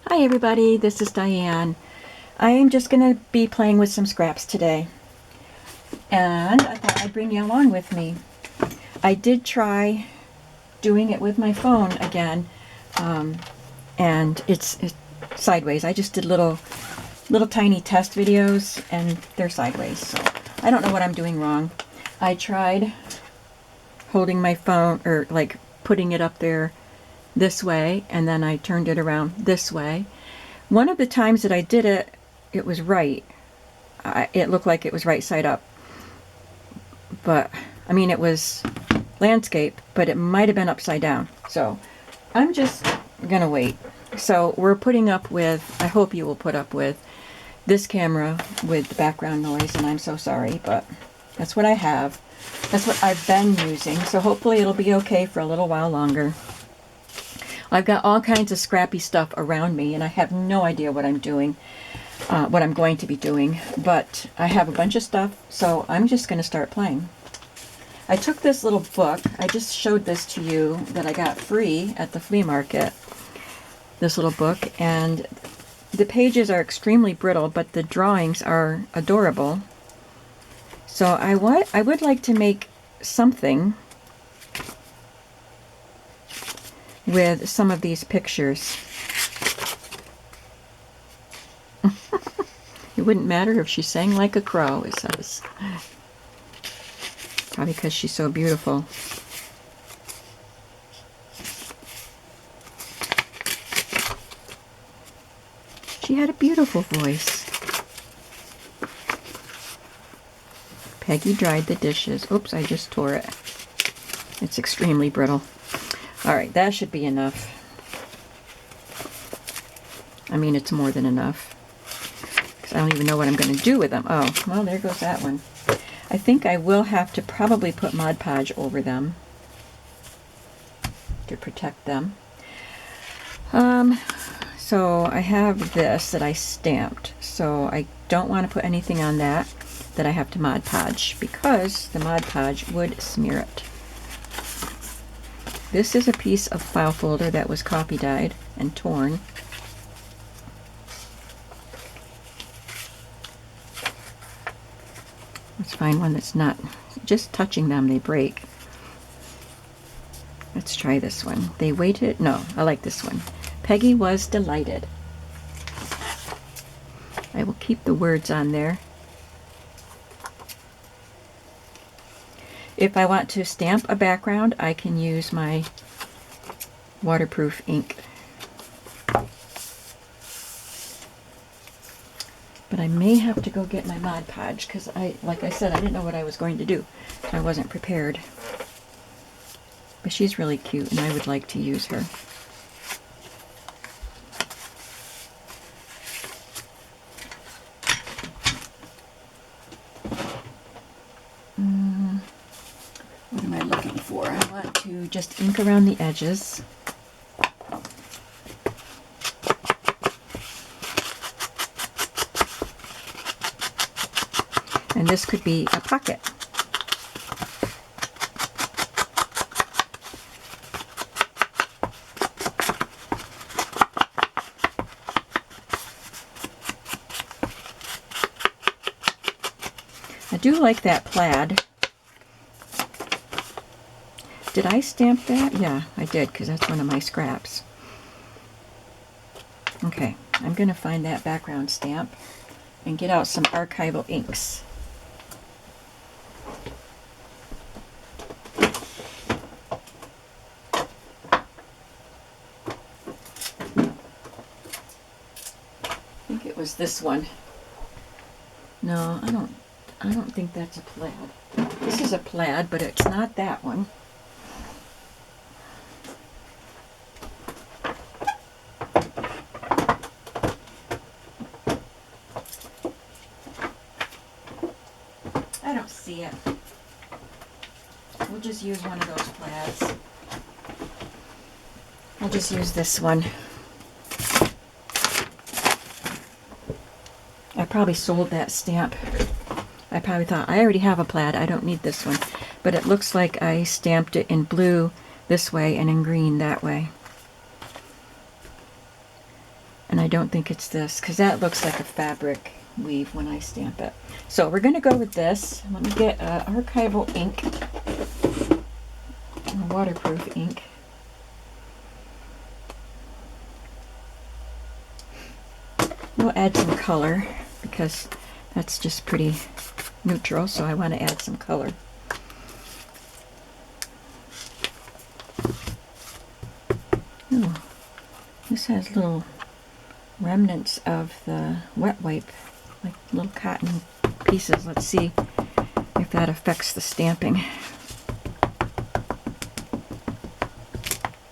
Hi everybody, this is Diane. I am just going to be playing with some scraps today, and I thought I'd bring you along with me. I did try doing it with my phone again, and it's sideways. I just did little tiny test videos, and they're sideways, so I don't know what I'm doing wrong. I tried holding my phone, or like putting it up there this way, and then I turned it around this way. One of the times that I did it, it was right. It looked like it was right side up. But, I mean, it was landscape, but it might have been upside down. So, I'm just going to wait. So, we're putting up with, I hope you will put up with, this camera with the background noise, and I'm so sorry, but that's what I have. That's what I've been using, so hopefully it'll be okay for a little while longer. I've got all kinds of scrappy stuff around me, and I have no idea what I'm doing, what I'm going to be doing, but I have a bunch of stuff, so I'm just going to start playing. I took this little book, I just showed this to you, that I got free at the flea market, this little book, and the pages are extremely brittle, but the drawings are adorable. So I would like to make something with some of these pictures. It wouldn't matter if she sang like a crow, it says. Probably because she's so beautiful. She had a beautiful voice. Peggy dried the dishes. Oops, I just tore it. It's extremely brittle. Alright, that should be enough. I mean, it's more than enough. Because I don't even know what I'm going to do with them. Oh, well, there goes that one. I think I will have to probably put Mod Podge over them to protect them. So I have this that I stamped. So I don't want to put anything on that I have to Mod Podge, because the Mod Podge would smear it. This is a piece of file folder that was copy dyed and torn. Let's find one that's not just touching them, they break. Let's try this one. They waited. No, I like this one. Peggy was delighted. I will keep the words on there. If I want to stamp a background, I can use my waterproof ink. But I may have to go get my Mod Podge, because like I said, I didn't know what I was going to do. So I wasn't prepared. But she's really cute, and I would like to use her. What am I looking for? I want to just ink around the edges. And this could be a pocket. I do like that plaid. Did I stamp that? Yeah, I did, because that's one of my scraps. Okay, I'm going to find that background stamp and get out some archival inks. I think it was this one. No, I don't think that's a plaid. This is a plaid, but it's not that one. I don't see it. We'll just use one of those plaids. I'll just use this one. I probably sold that stamp. I probably thought, I already have a plaid, I don't need this one. But it looks like I stamped it in blue this way and in green that way. And I don't think it's this, because that looks like a fabric weave when I stamp it. So we're going to go with this. Let me get archival ink, waterproof ink. We'll add some color because that's just pretty neutral, so I want to add some color. Ooh, this has little remnants of the wet wipe, like little cotton pieces. Let's see if that affects the stamping.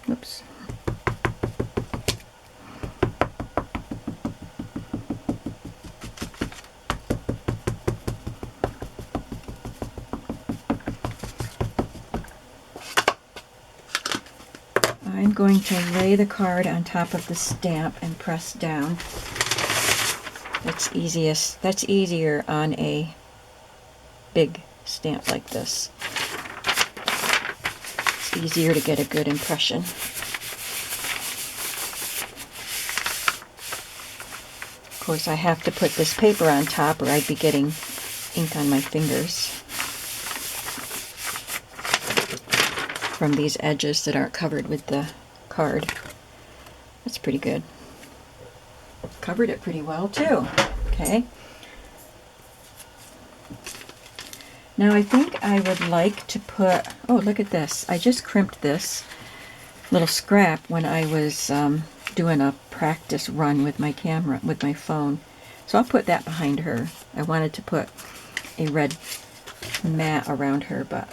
Oops. I'm going to lay the card on top of the stamp and press down. That's easiest. That's easier on a big stamp like this. It's easier to get a good impression. Of course, I have to put this paper on top or I'd be getting ink on my fingers from these edges that aren't covered with the card. That's pretty good. Covered it pretty well too. Okay. Now I think I would like to put, oh, look at this. I just crimped this little scrap when I was doing a practice run with my camera, with my phone. So I'll put that behind her. I wanted to put a red mat around her, but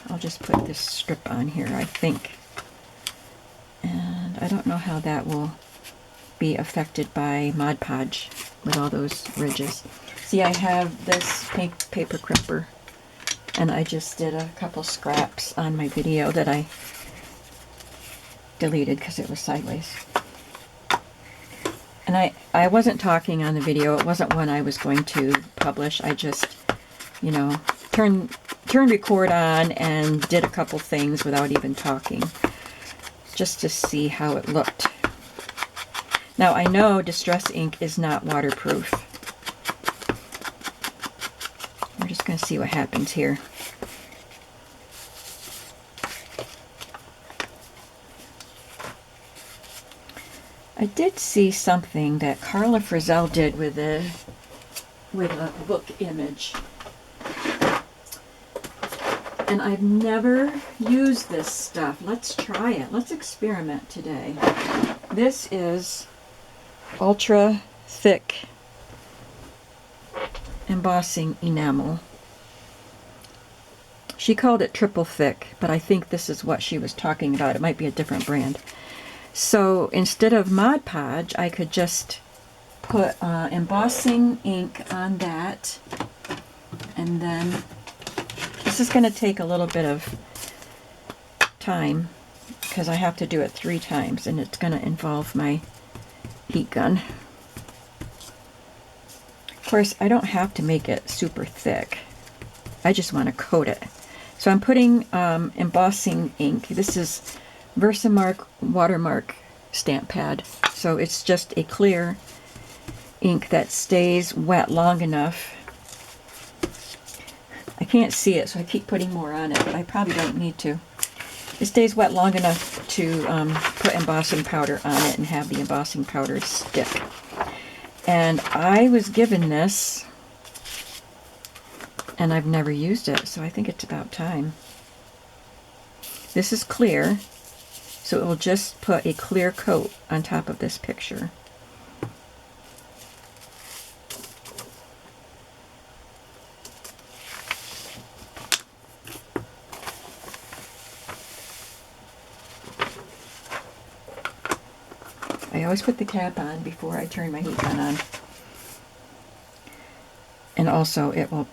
I'll just put this strip on here, I think. And I don't know how that will be affected by Mod Podge with all those ridges. See, I have this paper crimper, and I just did a couple scraps on my video that I deleted because it was sideways. And I wasn't talking on the video. It wasn't one I was going to publish. I just, you know, turned record on and did a couple things without even talking, just to see how it looked. Now I know Distress ink is not waterproof. We're just going to see what happens here. I did see something that Carla Frizell did with a book image. And I've never used this stuff. Let's try it. Let's experiment today. This is ultra thick embossing enamel. She called it triple thick, but I think this is what she was talking about. It might be a different brand. So instead of Mod Podge, I could just put embossing ink on that, and then this is going to take a little bit of time because I have to do it 3 times, and it's going to involve my heat gun. Of course, I don't have to make it super thick. I just want to coat it. So I'm putting embossing ink. This is Versamark Watermark stamp pad. So it's just a clear ink that stays wet long enough. I can't see it, so I keep putting more on it, but I probably don't need to. It stays wet long enough to put embossing powder on it and have the embossing powder stick. And I was given this, and I've never used it, so I think it's about time. This is clear, so it will just put a clear coat on top of this picture. I always put the cap on before I turn my heat gun on. And also it will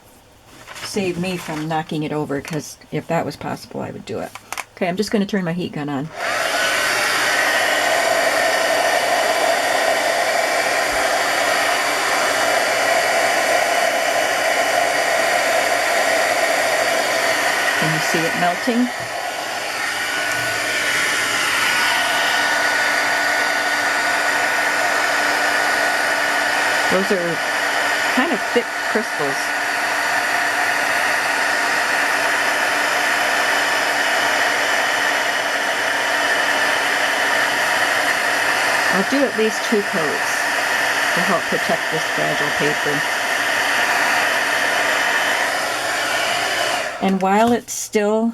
save me from knocking it over, because if that was possible I would do it. Okay, I'm just going to turn my heat gun on. Can you see it melting? Those are kind of thick crystals. I'll do at least 2 coats to help protect this fragile paper. And while it's still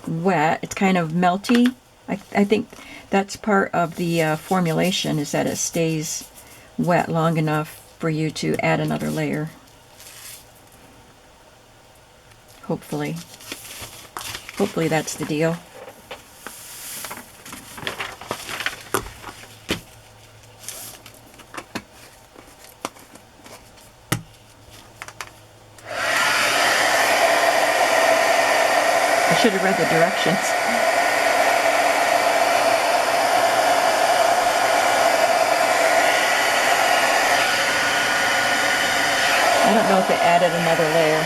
wet, it's kind of melty. I think that's part of the formulation, is that it stays wet long enough for you to add another layer. Hopefully. Hopefully that's the deal. I should have read the directions. I don't know if it added another layer.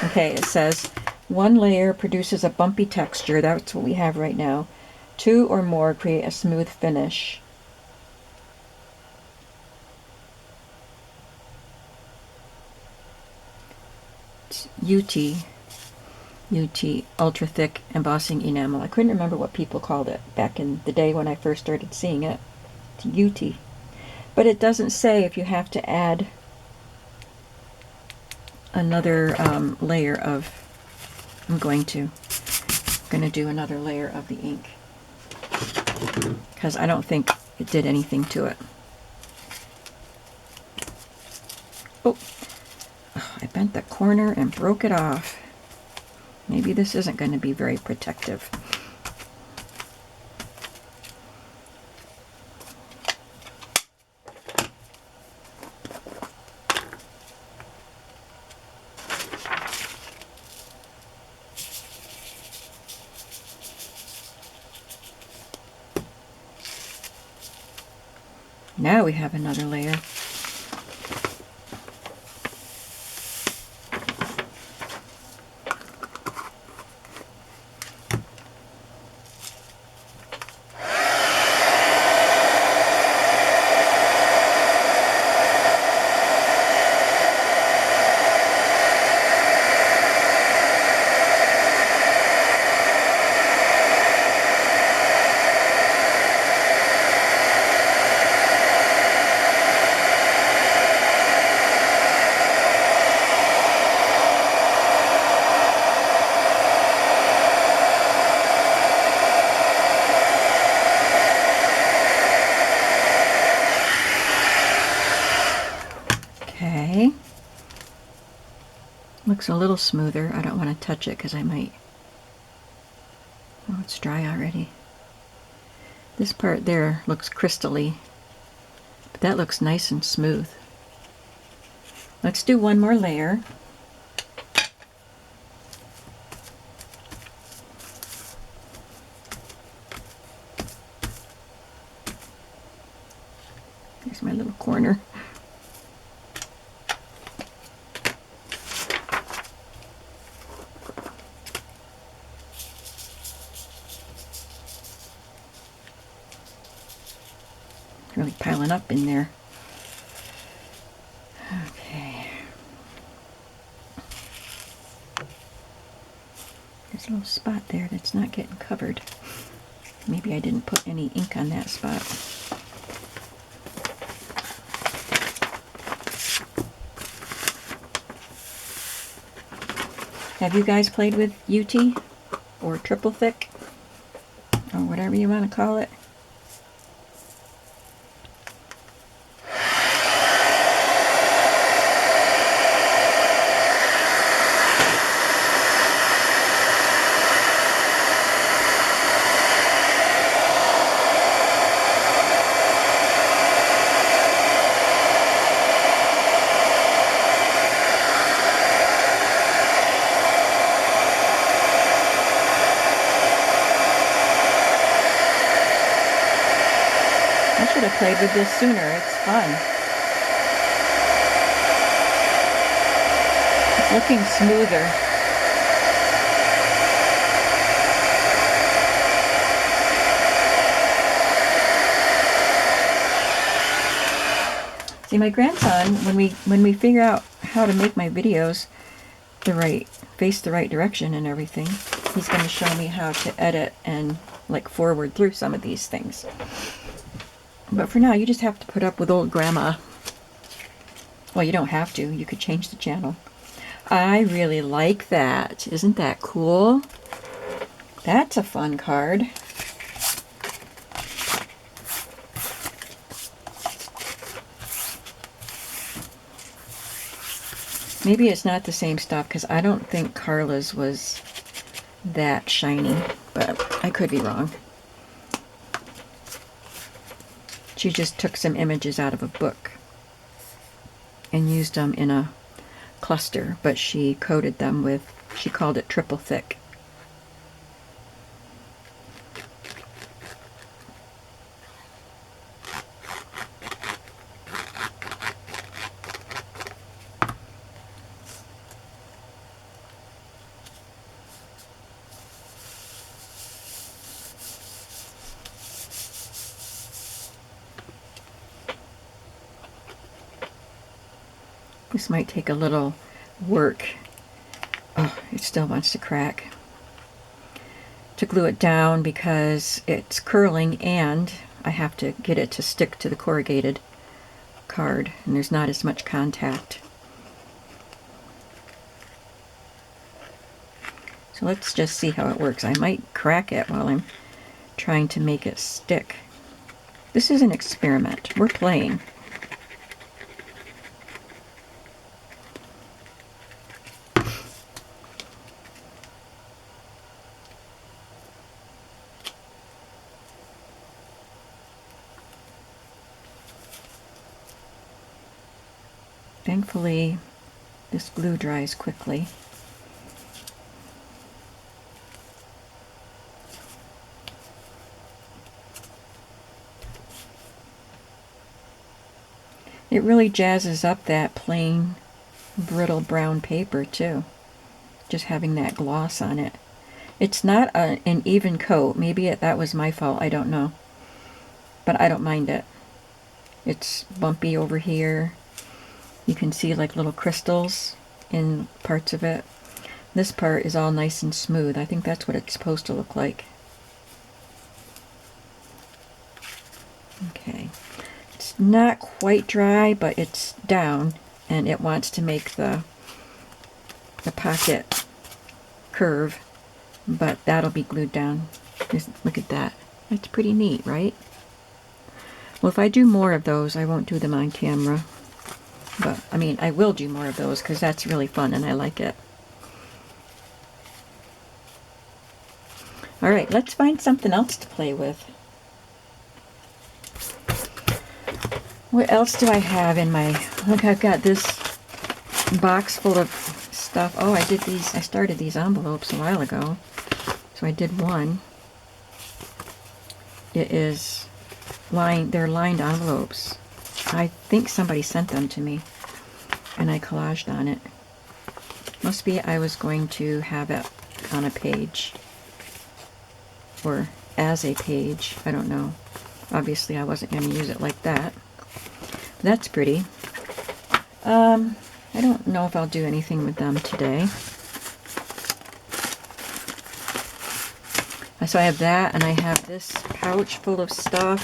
Okay, it says 1 layer produces a bumpy texture. That's what we have right now. 2 or more create a smooth finish. It's UTEE, Ultra Thick Embossing Enamel. I couldn't remember what people called it back in the day when I first started seeing it. It's UTEE. But it doesn't say if you have to add another layer of, I'm going to do another layer of the ink, because I don't think it did anything to it. Oh, I bent the corner and broke it off. Maybe this isn't going to be very protective. Now we have another layer. Okay. Looks a little smoother. I don't want to touch it because I might... Oh, it's dry already. This part there looks crystally, but that looks nice and smooth. Let's do one more layer. Here's my little corner. Really piling up in there. Okay. There's a little spot there that's not getting covered. Maybe I didn't put any ink on that spot. Have you guys played with UTEE or triple thick or whatever you want to call it? I should have played with this sooner. It's fun. It's looking smoother. See, my grandson, when we figure out how to make my videos face the right direction and everything, he's going to show me how to edit and like forward through some of these things. But for now, you just have to put up with old grandma. Well, you don't have to. You could change the channel. I really like that. Isn't that cool? That's a fun card. Maybe it's not the same stuff because I don't think Carla's was that shiny, but I could be wrong. She just took some images out of a book and used them in a cluster, but she coated them with, she called it triple thick. This might take a little work. Oh, it still wants to crack. To glue it down because it's curling and I have to get it to stick to the corrugated card and there's not as much contact. So let's just see how it works. I might crack it while I'm trying to make it stick. This is an experiment. We're playing. Thankfully, this glue dries quickly. It really jazzes up that plain, brittle brown paper too, just having that gloss on it. It's not an even coat. Maybe that was my fault, I don't know. But I don't mind it. It's bumpy over here. You can see like little crystals in parts of it. This part is all nice and smooth. I think that's what it's supposed to look like. Okay. It's not quite dry, but it's down, and it wants to make the pocket curve, but that'll be glued down. Just look at that. That's pretty neat, right? Well, if I do more of those, I won't do them on camera. But, I mean, I will do more of those because that's really fun and I like it. Alright, let's find something else to play with. What else do I have in my... Look, I've got this box full of stuff. Oh, I started these envelopes a while ago. So I did one. It is they're lined envelopes. I think somebody sent them to me and I collaged on it. Must be I was going to have it on a page or as a page. I don't know. Obviously I wasn't going to use it like that. That's pretty. I don't know if I'll do anything with them today. So I have that, and I have this pouch full of stuff,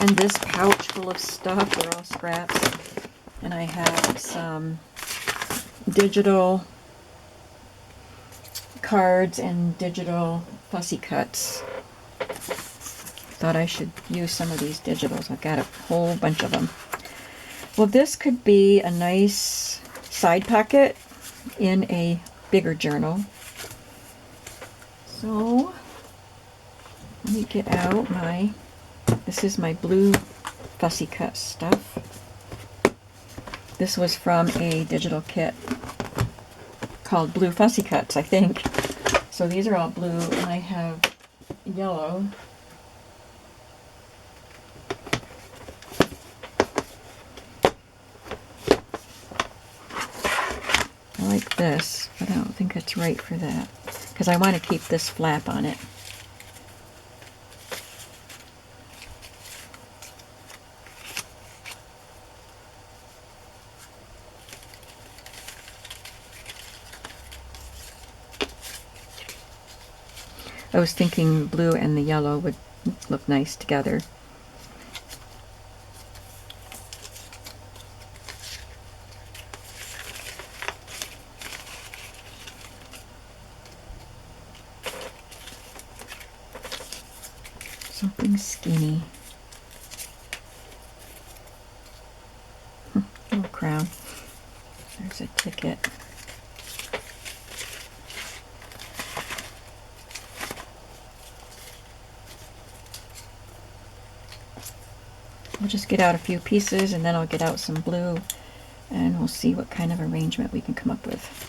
and this pouch full of stuff. They're all scraps. And I have some digital cards and digital fussy cuts. Thought I should use some of these digitals. I've got a whole bunch of them. Well, this could be a nice side pocket in a bigger journal. So let me get out this is my blue fussy cut stuff. This was from a digital kit called Blue Fussy Cuts, I think. So these are all blue, and I have yellow. I like this, but I don't think it's right for that, because I want to keep this flap on it. I was thinking blue and the yellow would look nice together. Something skinny. Little crown. There's a ticket. I'll just get out a few pieces and then I'll get out some blue and we'll see what kind of arrangement we can come up with.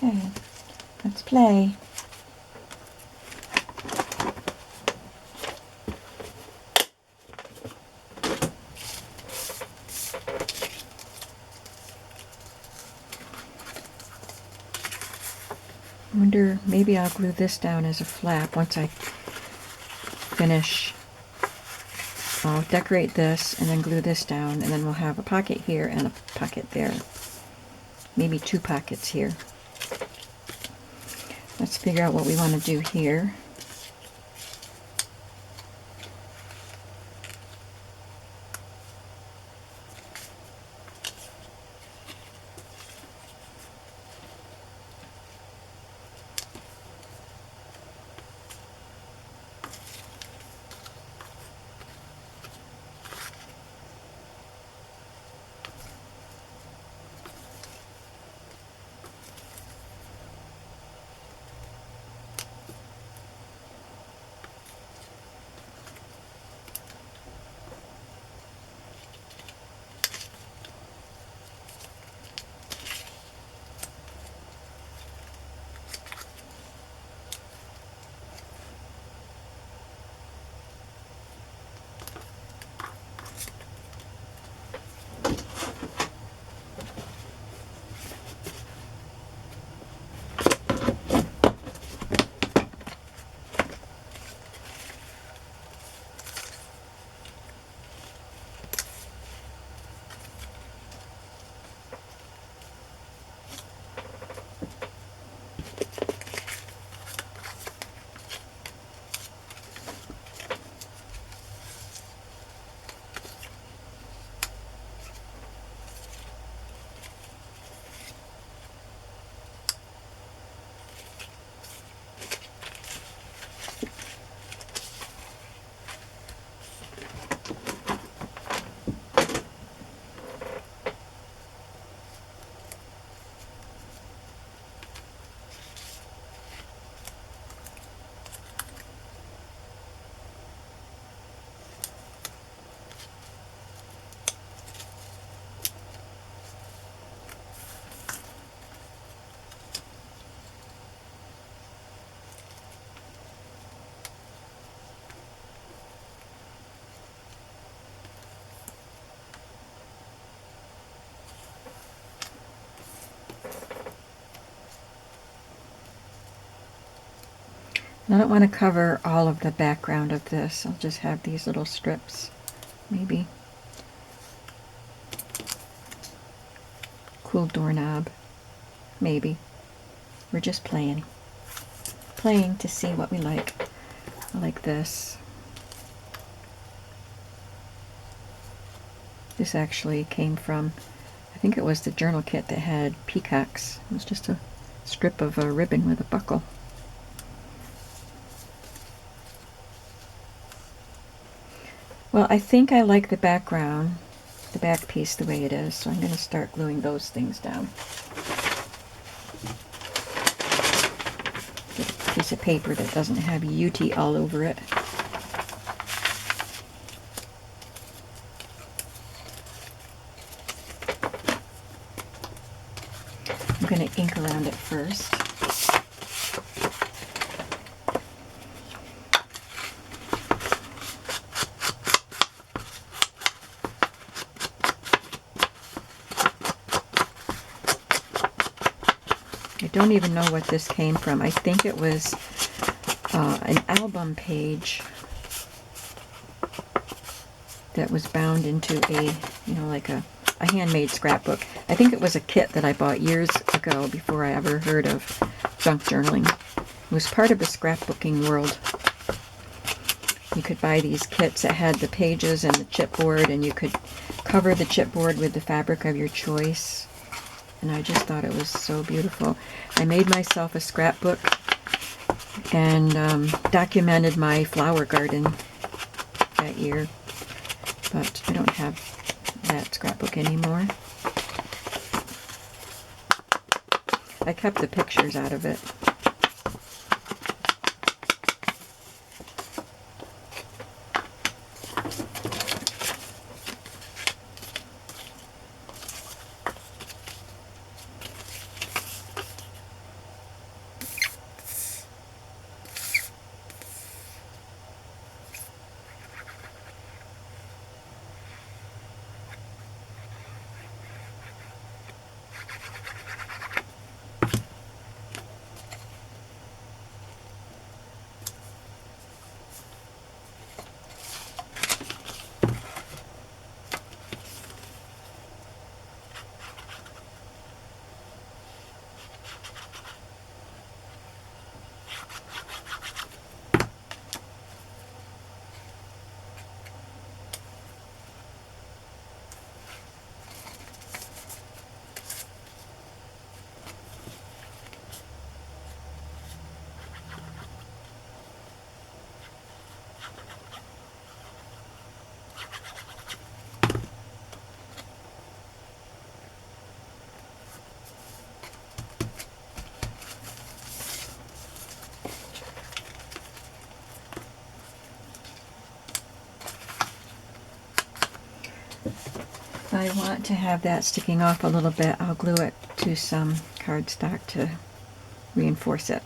Okay, let's play. I wonder, maybe I'll glue this down as a flap once I finish. I'll decorate this and then glue this down, and then we'll have a pocket here and a pocket there. Maybe 2 pockets here. Let's figure out what we want to do here. I don't want to cover all of the background of this. I'll just have these little strips, maybe. Cool doorknob, maybe. We're just playing. Playing to see what we like. I like this. This actually came from, I think it was the journal kit that had peacocks. It was just a strip of a ribbon with a buckle. Well, I think I like the background, the back piece the way it is, so I'm going to start gluing those things down. Get paper that doesn't have UTEE all over it. I'm going to ink around it first. I don't even know what this came from. I think it was an album page that was bound into a, like a handmade scrapbook. I think it was a kit that I bought years ago before I ever heard of junk journaling. It was part of the scrapbooking world. You could buy these kits that had the pages and the chipboard, and you could cover the chipboard with the fabric of your choice. And I just thought it was so beautiful. I made myself a scrapbook and documented my flower garden that year. But I don't have that scrapbook anymore. I kept the pictures out of it. If I want to have that sticking off a little bit, I'll glue it to some cardstock to reinforce it.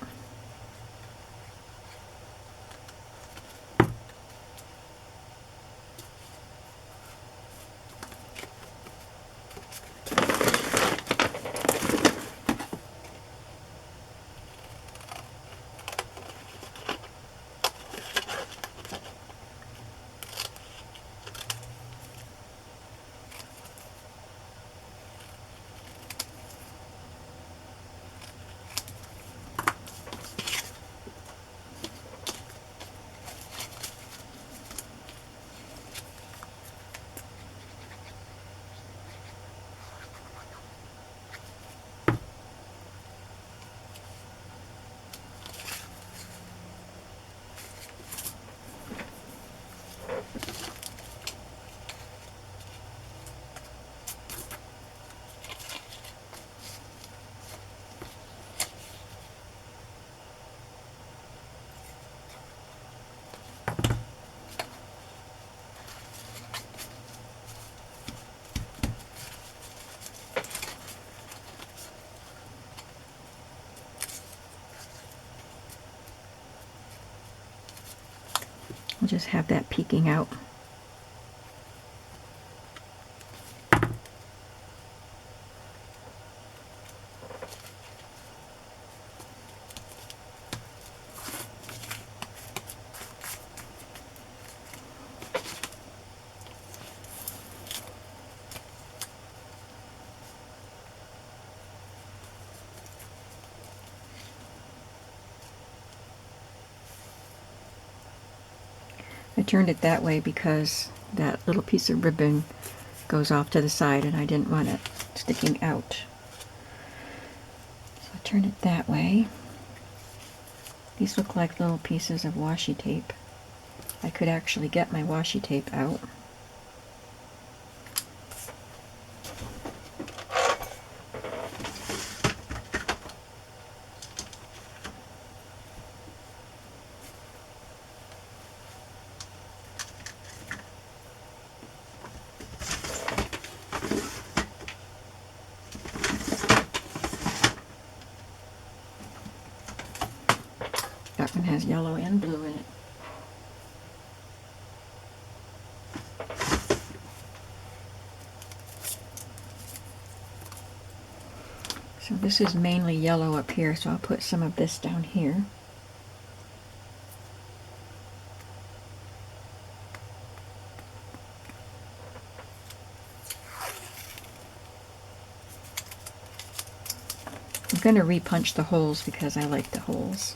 I'll just have that peeking out. I turned it that way because that little piece of ribbon goes off to the side and I didn't want it sticking out. So I turned it that way. These look like little pieces of washi tape. I could actually get my washi tape out. has yellow and blue in it. So this is mainly yellow up here, so I'll put some of this down here. I'm going to repunch the holes because I like the holes.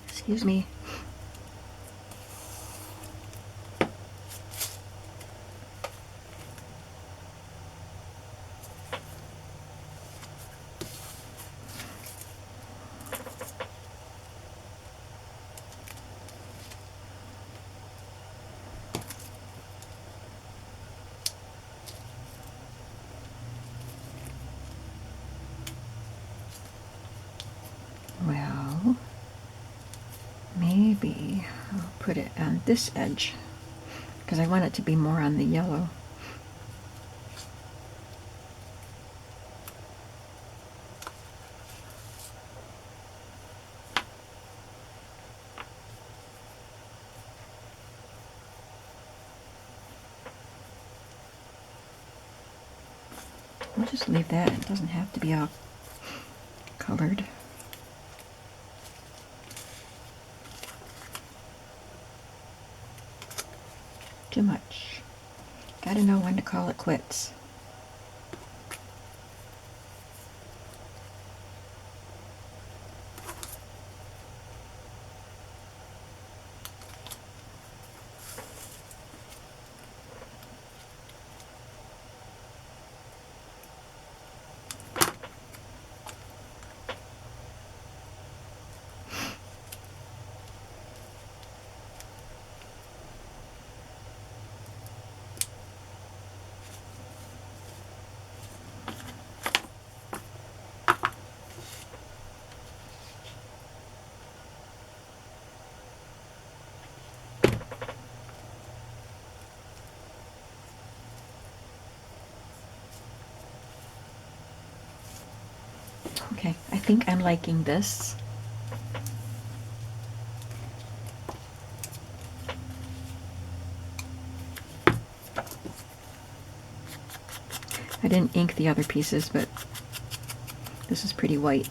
Excuse me. Well, maybe I'll put it on this edge because I want it to be more on the yellow. We'll just leave that. It doesn't have to be all colored. Too much. Gotta know when to call it quits. Okay, I think I'm liking this. I didn't ink the other pieces, but this is pretty white.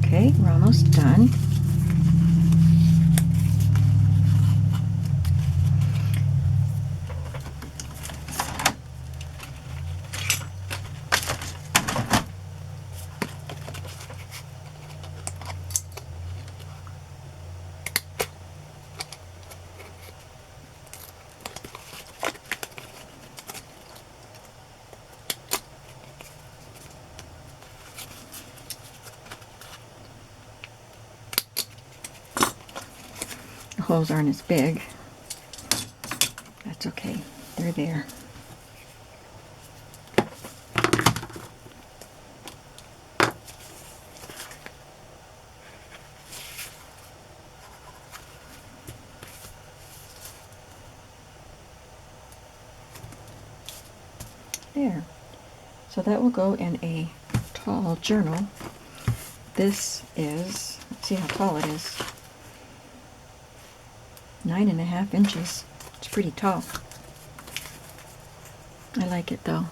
Okay, we're almost done. The holes aren't as big. That's okay. they're there. There. So that will go in a tall journal. This is, let's see how tall it is. 9.5 inches. It's pretty tall. I like it though.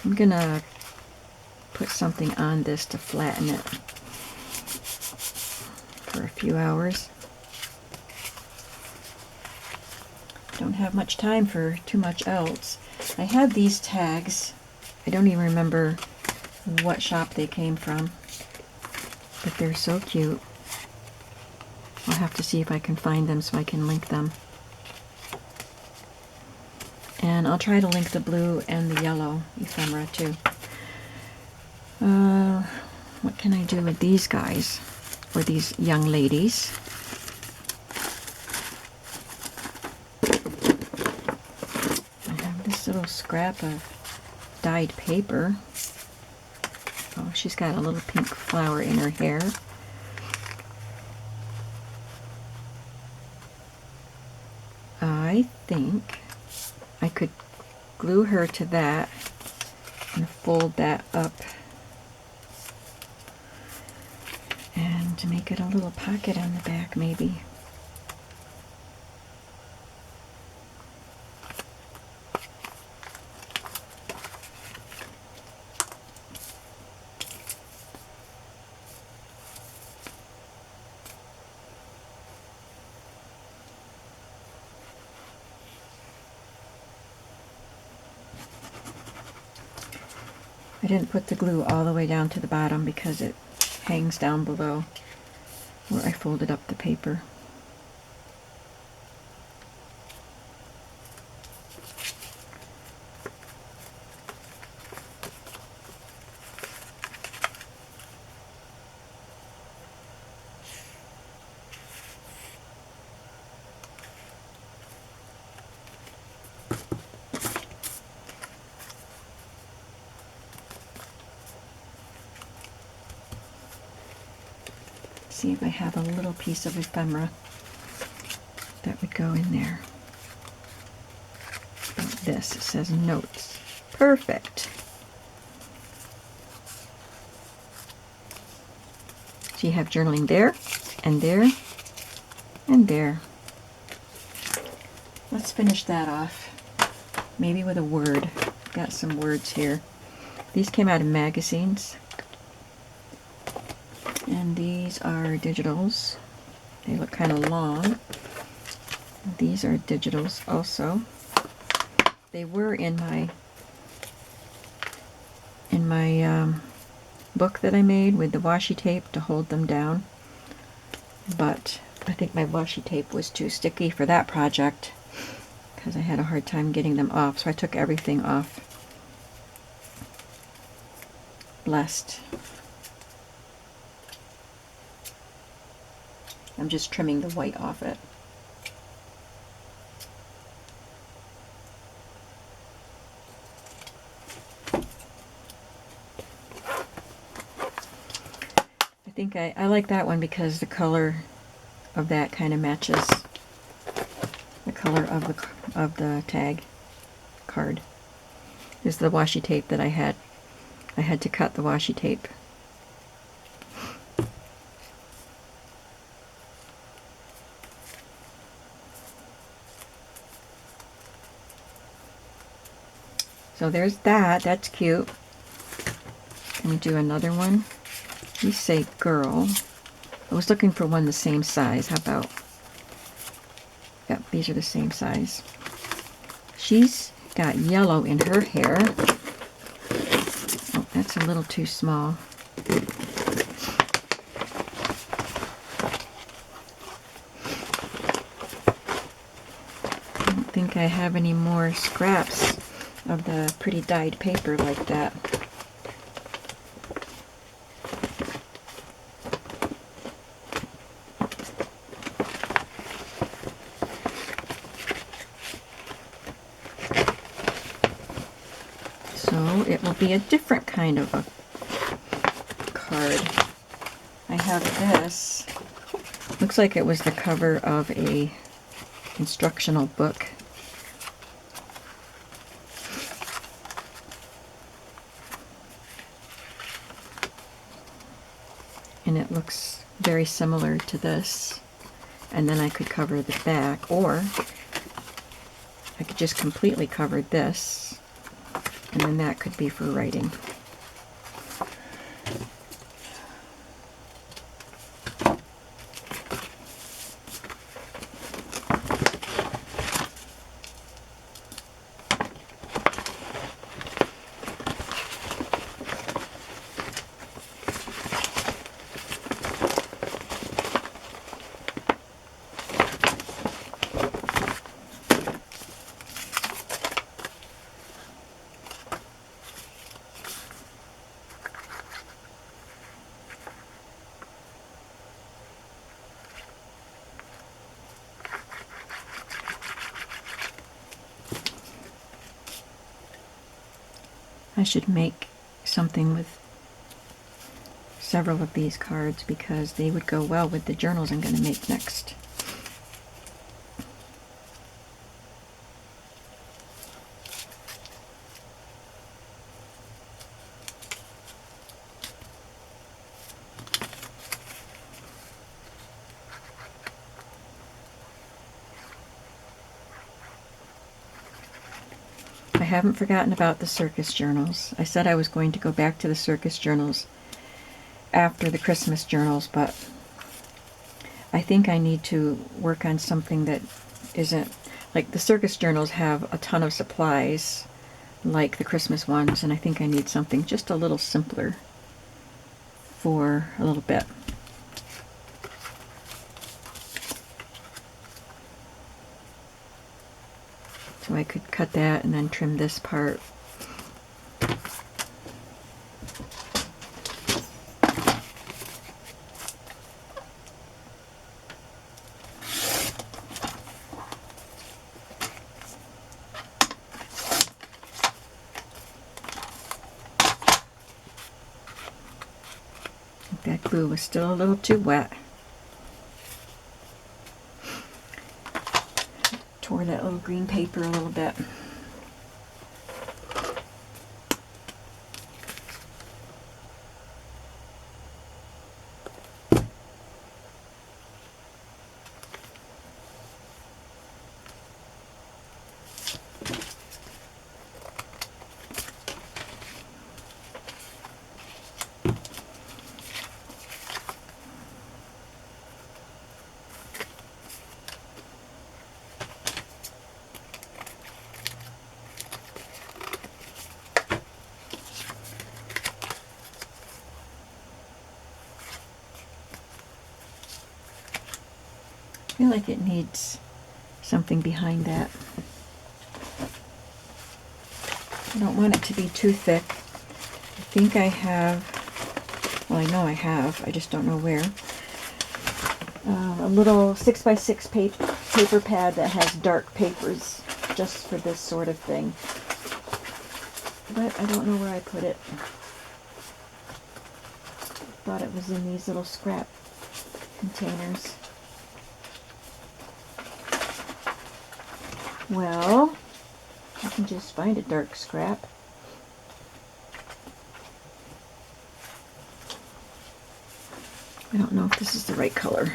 I'm gonna put something on this to flatten it for a few hours. Don't have much time for too much else. I have these tags. I don't even remember what shop they came from, but they're so cute. I'll have to see if I can find them so I can link them. And I'll try to link the blue and the yellow ephemera too. What can I do with these guys, or these young ladies? Little scrap of dyed paper. Oh, she's got a little pink flower in her hair. I think I could glue her to that and fold that up and to make it a little pocket on the back maybe. I didn't put the glue all the way down to the bottom because it hangs down below where I folded up the paper. See if I have a little piece of ephemera that would go in there. About this, it says notes. Perfect. So you have journaling there, and there, and there. Let's finish that off. Maybe with a word. Got some words here. These came out of magazines. And these are digitals. They look kind of long. These are digitals also. They were in my book that I made with the washi tape to hold them down. But I think my washi tape was too sticky for that project because I had a hard time getting them off. So I took everything off. Blessed. I'm just trimming the white off it. I think I like that one because the color of that kind of matches the color of the tag card. This is the washi tape that I had. I had to cut the washi tape. So there's that. That's cute. Can we do another one? You say girl. I was looking for one the same size. How about? Yep, these are the same size. She's got yellow in her hair. Oh, that's a little too small. I don't think I have any more scraps of the pretty dyed paper like that. So it will be a different kind of a card. I have this. Looks like it was the cover of a instructional book. And it looks very similar to this. And then I could cover the back, or I could just completely cover this, and then that could be for writing. I should make something with several of these cards because they would go well with the journals I'm going to make next. I haven't forgotten about the circus journals. I said I was going to go back to the circus journals after the Christmas journals, but I think I need to work on something that isn't, like the circus journals have a ton of supplies like the Christmas ones, and I think I need something just a little simpler for a little bit. So I could cut that and then trim this part. That glue was still a little too wet. Tore that little green paper a little bit. I feel like it needs something behind that. I don't want it to be too thick. I think I have, well, I know I have, I just don't know where, a little 6x6 paper pad that has dark papers just for this sort of thing. But I don't know where I put it. Thought it was in these little scrap containers. Well, I can just find a dark scrap. I don't know if this is the right color.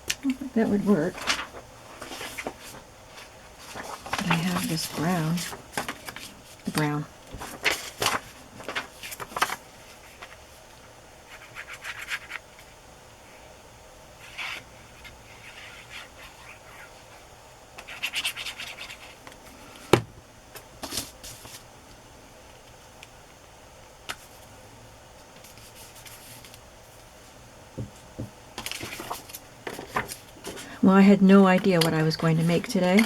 I don't think that would work. But I have this brown. The brown. Well, I had no idea what I was going to make today,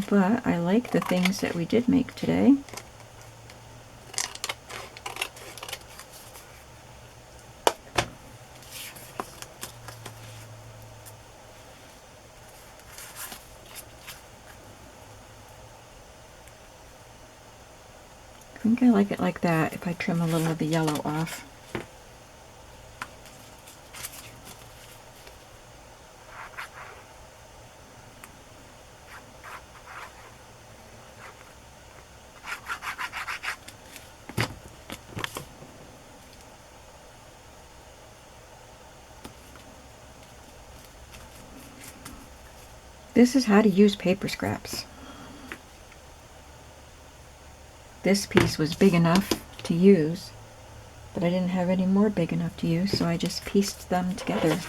but I like the things that we did make today. think I like it like that if I trim a little of the yellow off. This is how to use paper scraps. This piece was big enough to use, but I didn't have any more big enough to use, so I just pieced them together.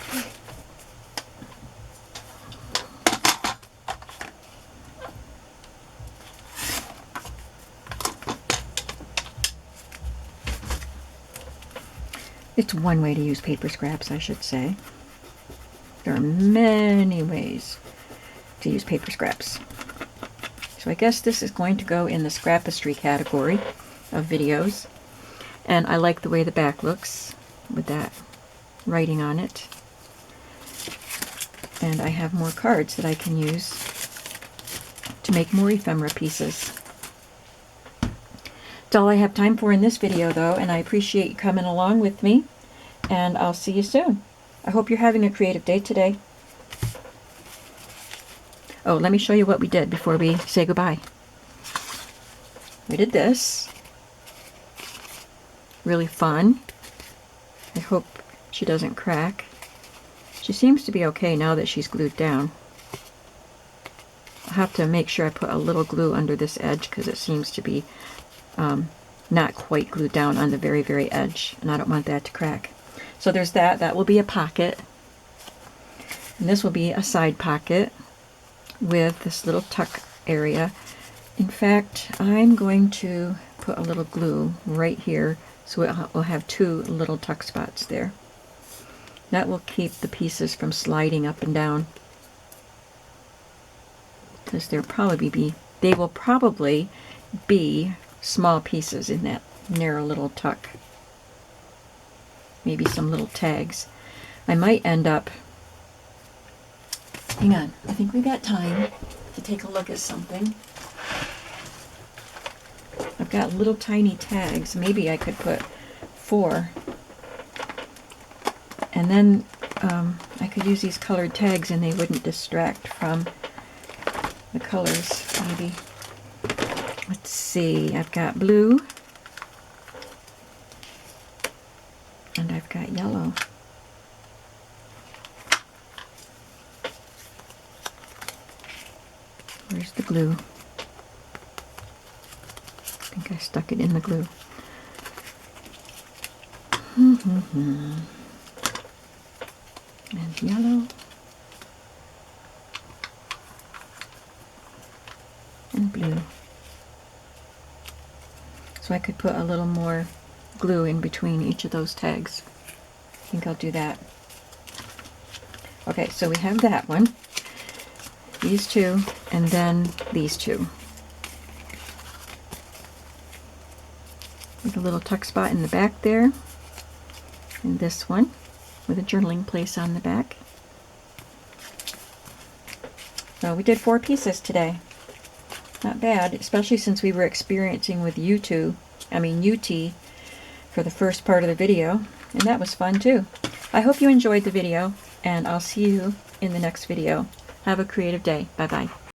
It's one way to use paper scraps, I should say. There are many ways to use paper scraps. So I guess this is going to go in the Scrapistry category of videos. And I like the way the back looks with that writing on it. And I have more cards that I can use to make more ephemera pieces. That's all I have time for in this video though, and I appreciate you coming along with me, and I'll see you soon. I hope you're having a creative day today. Oh, let me show you what we did before we say goodbye. We did this. Really fun. I hope she doesn't crack. She seems to be okay now that she's glued down. I'll have to make sure I put a little glue under this edge because it seems to be not quite glued down on the very, very edge, and I don't want that to crack. So there's that. That will be a pocket. And this will be a side pocket with this little tuck area. In fact, I'm going to put a little glue right here so it will have two little tuck spots there. That will keep the pieces from sliding up and down, because they will probably be small pieces in that narrow little tuck. Maybe some little tags. I might end up, hang on, I think we got time to take a look at something. I've got little tiny tags. Maybe I could put 4. And then I could use these colored tags and they wouldn't distract from the colors, maybe. Let's see, I've got blue. And I've got yellow. Where's the glue? I think I stuck it in the glue. And yellow. And blue. So I could put a little more glue in between each of those tags. I think I'll do that. Okay, so we have that one, these two, and then these two. With a little tuck spot in the back there, and this one with a journaling place on the back. So we did 4 pieces today. Not bad, especially since we were experiencing with UTEE for the first part of the video, and that was fun too. I hope you enjoyed the video, and I'll see you in the next video. Have a creative day. Bye-bye.